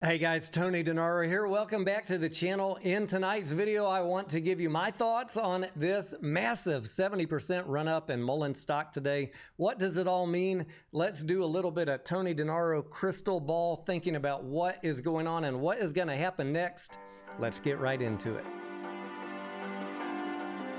Hey guys, Tony Denaro here. Welcome back to the channel. In tonight's video, I want to give you my thoughts on this massive 70% run up in MULLEN stock today. What does it all mean? Let's do a little bit of Tony Denaro crystal ball thinking about what is going on and what is going to happen next. Let's get right into it.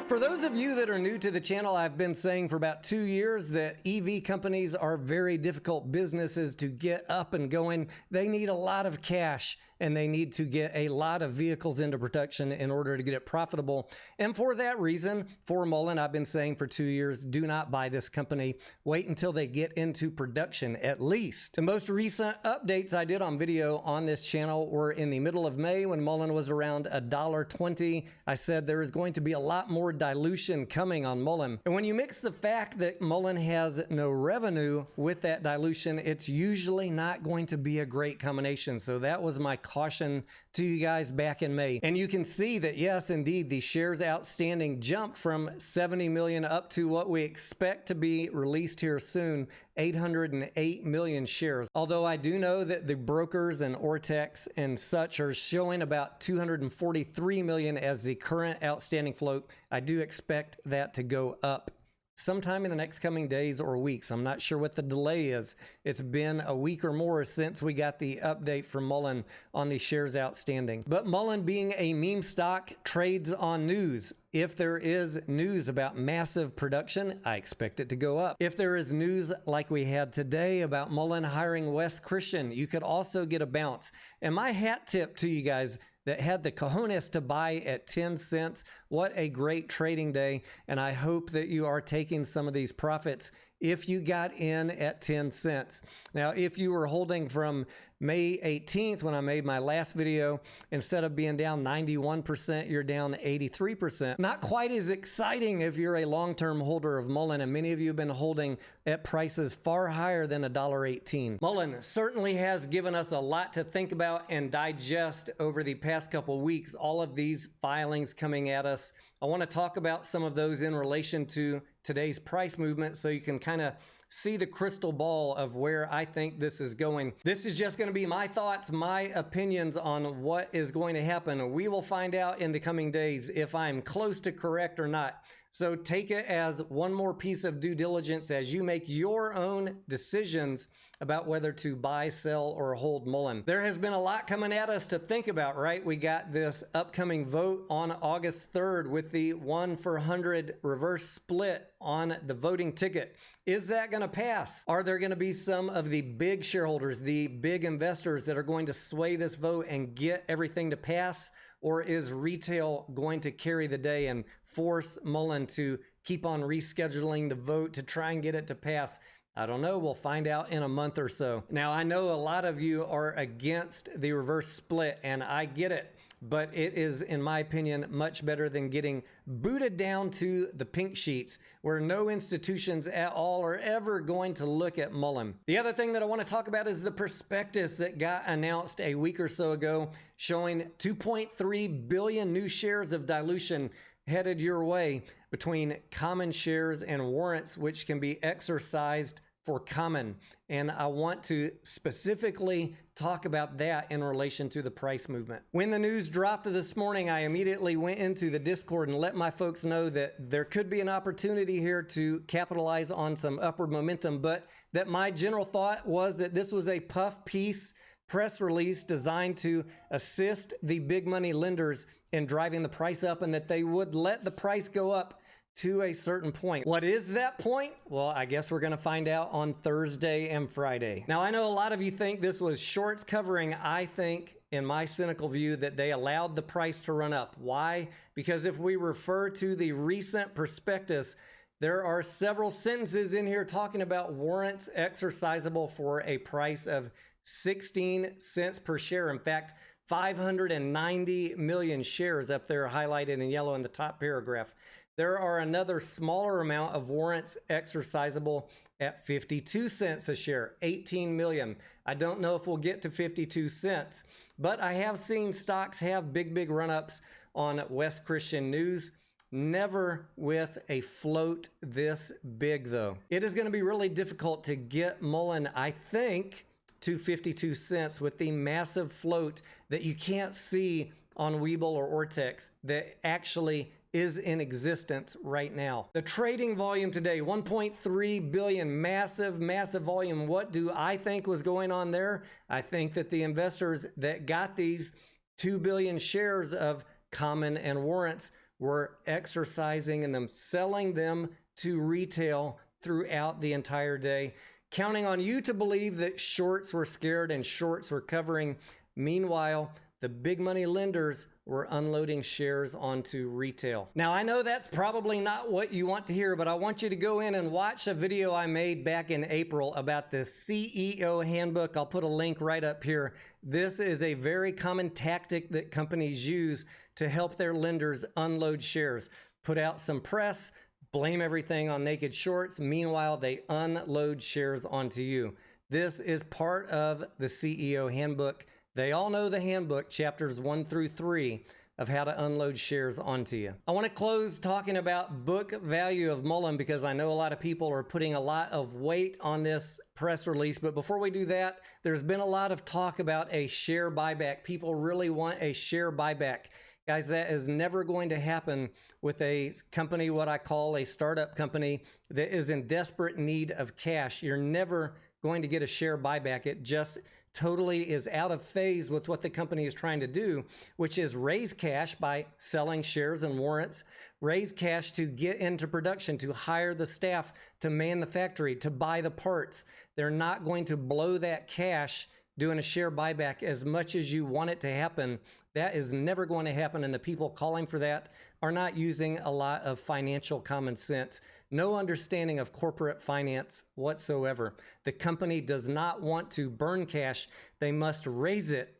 For those of you that are new to the channel, I've been saying for about 2 years that EV companies are very difficult businesses to get up and going. They need a lot of cash and they need to get a lot of vehicles into production in order to get it profitable. And for that reason, for MULLEN, I've been saying for 2 years, do not buy this company. Wait until they get into production at least. The most recent updates I did on video on this channel were in the middle of May when MULLEN was around $1.20. I said there is going to be a lot more dilution coming on MULLEN. And when you mix the fact that MULLEN has no revenue with that dilution, it's usually not going to be a great combination. So that was my caution to you guys back in May. And you can see that, yes, indeed, the shares outstanding jumped from 70 million up to what we expect to be released here soon, 808 million shares. Although I do know that the brokers and Ortex and such are showing about 243 million as the current outstanding float. I do expect that to go up sometime in the next coming days or weeks. I'm not sure what the delay is. It's been a week or more since we got the update from MULLEN on the shares outstanding. But MULLEN, being a meme stock, trades on news. If there is news about massive production, I expect it to go up. If there is news like we had today about MULLEN hiring Wes Christian, you could also get a bounce. And my hat tip to you guys that had the cojones to buy at 10 cents. What a great trading day. And I hope that you are taking some of these profits if you got in at 10 cents. Now, if you were holding from May 18th when I made my last video, instead of being down 91%, you're down 83%. Not quite as exciting if you're a long-term holder of MULLEN, and many of you have been holding at prices far higher than $1.18. MULLEN certainly has given us a lot to think about and digest over the past couple weeks, all of these filings coming at us. I want to talk about some of those in relation to today's price movement so you can kind of see the crystal ball of where I think this is going. This is just going to be my thoughts, my opinions on what is going to happen. We will find out in the coming days if I'm close to correct or not. So take it as one more piece of due diligence as you make your own decisions about whether to buy, sell, or hold MULLEN. There has been a lot coming at us to think about, right? We got this upcoming vote on August 3rd with the 1-for-100 reverse split on the voting ticket. Is that going to pass? Are there going to be some of the big shareholders, the big investors that are going to sway this vote and get everything to pass? Or is retail going to carry the day and force MULLEN to keep on rescheduling the vote to try and get it to pass? I don't know. We'll find out in a month or so. Now, I know a lot of you are against the reverse split, and I get it. But it is, in my opinion, much better than getting booted down to the pink sheets where no institutions at all are ever going to look at MULLEN. The other thing that I want to talk about is the prospectus that got announced a week or so ago showing 2.3 billion new shares of dilution headed your way between common shares and warrants, which can be exercised for common. And I want to specifically talk about that in relation to the price movement. When the news dropped this morning, I immediately went into the Discord and let my folks know that there could be an opportunity here to capitalize on some upward momentum, but that my general thought was that this was a puff piece press release designed to assist the big money lenders in driving the price up, and that they would let the price go up to a certain point. What is that point? Well, I guess we're going to find out on Thursday and Friday. Now, I know a lot of you think this was shorts covering. I think, in my cynical view, that they allowed the price to run up. Why? Because if we refer to the recent prospectus, there are several sentences in here talking about warrants exercisable for a price of 16 cents per share. In fact, 590 million shares up there highlighted in yellow in the top paragraph. There are another smaller amount of warrants exercisable at 52 cents a share, 18 million. I don't know if we'll get to 52 cents, but I have seen stocks have big run-ups on Wes Christian news. Never with a float this big, though. It is going to be really difficult to get MULLEN, I think, to 52 cents with the massive float that you can't see on Webull or Ortex that actually is in existence right now. The trading volume today, 1.3 billion, massive, massive volume. What do I think was going on there? I think that the investors that got these 2 billion shares of common and warrants were exercising and them selling them to retail throughout the entire day, counting on you to believe that shorts were scared and shorts were covering. Meanwhile, the big money lenders were unloading shares onto retail. Now, I know that's probably not what you want to hear, but I want you to go in and watch a video I made back in April about the CEO handbook. I'll put a link right up here. This is a very common tactic that companies use to help their lenders unload shares. Put out some press, blame everything on naked shorts. Meanwhile, they unload shares onto you. This is part of the CEO handbook. They all know the handbook, chapters 1 through 3, of how to unload shares onto you. I want to close talking about book value of MULLEN because I know a lot of people are putting a lot of weight on this press release. But before we do that, there's been a lot of talk about a share buyback. People really want a share buyback. Guys, that is never going to happen with a company, what I call a startup company that is in desperate need of cash. You're never going to get a share buyback. It just totally is out of phase with what the company is trying to do, which is raise cash by selling shares and warrants, raise cash to get into production, to hire the staff, to man the factory, to buy the parts. They're not going to blow that cash doing a share buyback as much as you want it to happen. That is never going to happen, and the people calling for that are not using a lot of financial common sense. No understanding of corporate finance whatsoever. The company does not want to burn cash. They must raise it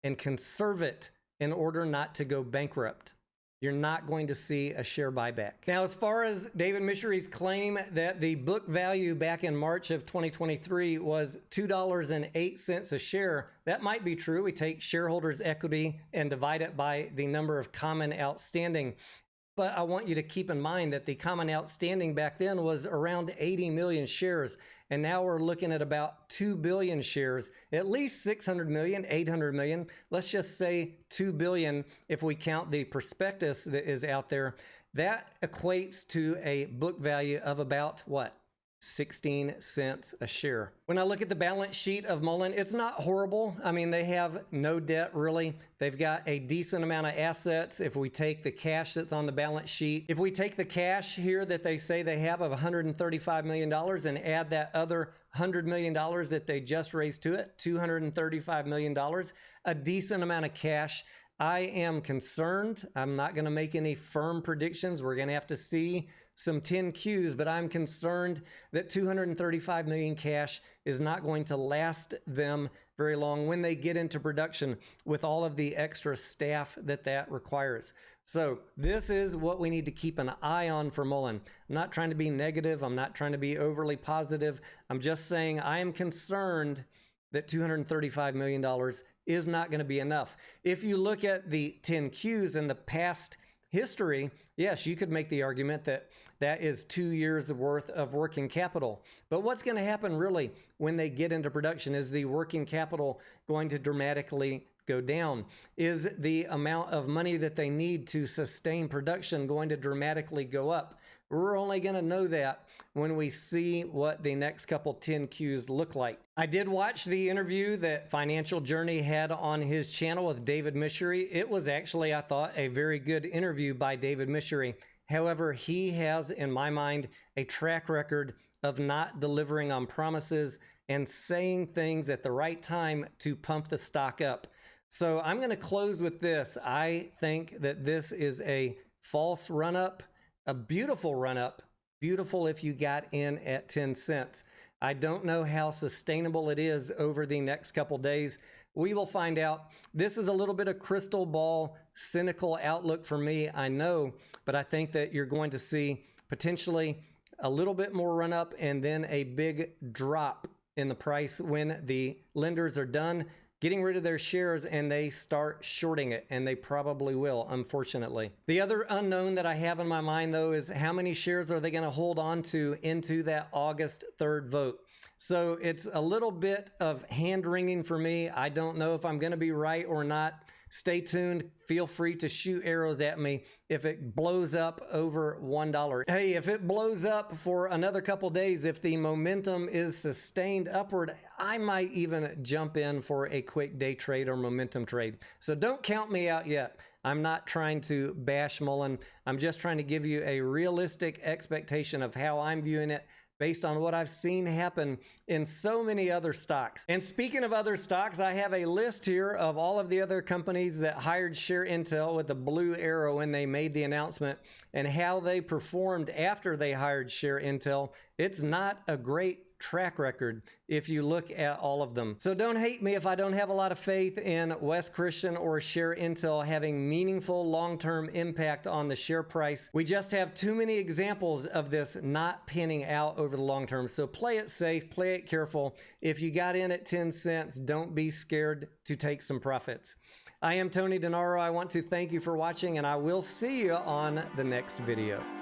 and conserve it in order not to go bankrupt. You're not going to see a share buyback. Now, as far as David Michery's claim that the book value back in March of 2023 was $2.08 a share, that might be true. We take shareholders' equity and divide it by the number of common outstanding. But I want you to keep in mind that the common outstanding back then was around 80 million shares. And now we're looking at about 2 billion shares, at least 600 million, 800 million. Let's just say 2 billion if we count the prospectus that is out there. That equates to a book value of about what? 16 cents a share. When I look at the balance sheet of MULLEN, it's not horrible. I mean, they have no debt really. They've got a decent amount of assets. If we take the cash that's on the balance sheet, if we take the cash here that they say they have of $135 million and add that other $100 million that they just raised to it, $235 million, a decent amount of cash. I am concerned. I'm not going to make any firm predictions. We're going to have to see some 10Qs, but I'm concerned that 235 million cash is not going to last them very long when they get into production with all of the extra staff that requires. So this is what we need to keep an eye on for MULLEN. I'm not trying to be negative. I'm not trying to be overly positive. I'm just saying I am concerned that $235 million is not going to be enough. If you look at the 10Qs in the past history, yes, you could make the argument that that is 2 years worth of working capital. But what's going to happen really when they get into production? Is the working capital going to dramatically go down? Is the amount of money that they need to sustain production going to dramatically go up? We're only going to know that when we see what the next couple 10Qs look like. I did watch the interview that Financial Journey had on his channel with David Michery. It was actually, I thought, a very good interview by David Michery. However, he has, in my mind, a track record of not delivering on promises and saying things at the right time to pump the stock up. So I'm going to close with this. I think that this is a false run-up. A beautiful run-up, beautiful if you got in at 10 cents. I don't know how sustainable it is over the next couple days. We will find out. This is a little bit of crystal ball, cynical outlook for me, I know, but I think that you're going to see potentially a little bit more run-up and then a big drop in the price when the lenders are done getting rid of their shares and they start shorting it, and they probably will, unfortunately. The other unknown that I have in my mind, though, is how many shares are they going to hold on to into that August 3rd vote? So it's a little bit of hand wringing for me. I don't know if I'm going to be right or not. Stay tuned. Feel free to shoot arrows at me if it blows up over $1. Hey, if it blows up for another couple days, if the momentum is sustained upward, I might even jump in for a quick day trade or momentum trade. So don't count me out yet. I'm not trying to bash MULLEN. I'm just trying to give you a realistic expectation of how I'm viewing it based on what I've seen happen in so many other stocks. And speaking of other stocks, I have a list here of all of the other companies that hired Share Intel with the blue arrow when they made the announcement and how they performed after they hired Share Intel. It's not a great track record if you look at all of them. So don't hate me if I don't have a lot of faith in West Christian or Share Intel having meaningful long-term impact on the share price. We just have too many examples of this not panning out over the long term. So play it safe, play it careful. If you got in at 10 cents, don't be scared to take some profits. I am Tony Denaro. I want to thank you for watching, and I will see you on the next video.